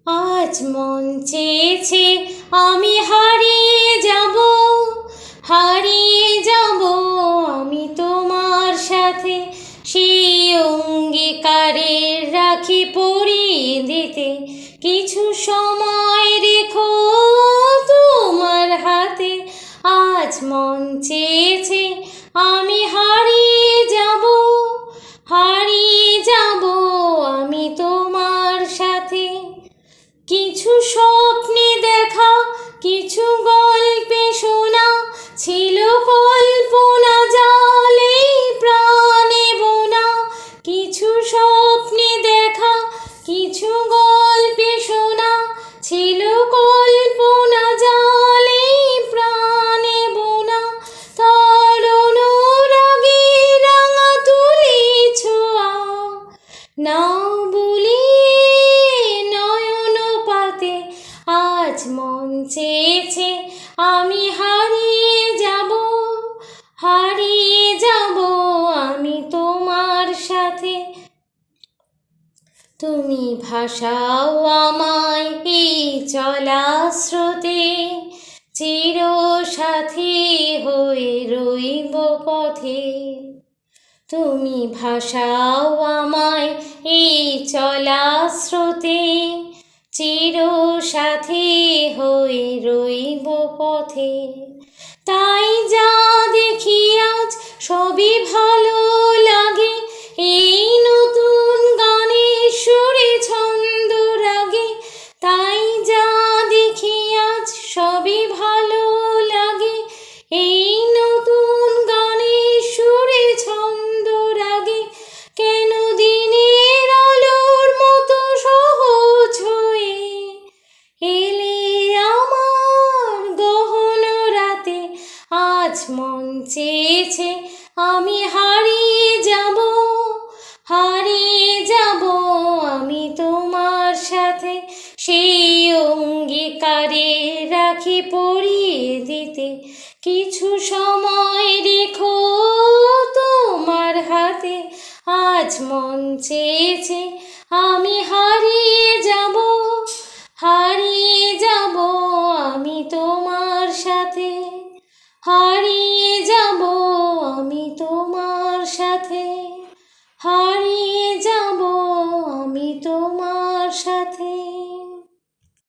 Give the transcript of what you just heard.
আজ মন চেয়েছে আমি হারিয়ে যাব, হারিয়ে যাব আমি তোমার সাথে। সেই অঙ্গীকারের রাখি পরিয়ে দিতে কিছু সময় রেখো তোমার হাতে। আজ মন চেয়েছে আমি হারিয়ে যাব, হারিয়ে যাব আমি তোমার সাথে। কিছু স্বপ্নে দেখা, কিছু গল্পে শোনা, ছিল কল্পনা জালে প্রাণে বোনা। কিছু স্বপ্নে দেখা, কিছু গল্পে শোনা, ছিল কল্পনা জালে প্রাণে বোনা। তার অনুরাগে রাঙা তুলি ছোঁয়া, নাও বলি নয়ন পাতে। আজ মন চেয়েছে আমি হারিয়ে যাব, হারিয়ে যাব আমি তোমার সাথে। তুমি ভাসাও আমায় এই চলা স্রোতে, চির সাথী হয়ে রইব পথে। তুমি ভাসাও আমায় এই চলা স্রোতে, চির সাথী হয়ে রইব পথে। তাই যা দেখি আজ সবই ভালো লাগে, এই নতুন গানের সুরে ছন্দ রাগে। তাই যা দেখি আজ সবই ভালো লাগে, এই নতুন গানের সুরে ছন্দ রাগে। কেন দিনের আলোর মতো সহজ হয়ে এলে আমার গহন রাতে। আজ মন চেয়েছে আমি হারিয়ে যাব, হারিয়ে যাব আমি তোমার সাথে। সেই অঙ্গীকারে রাখি পরিয়ে দিতে কিছু সময় রেখো তোমার হাতে। আজ মন চেয়েছে আমি হারিয়ে যাব, হারিয়ে যাব আমি তোমার সাথে, হারিয়ে যাব আমি তোমার সাথে, হারিয়ে যাব আমি তোমার সাথে।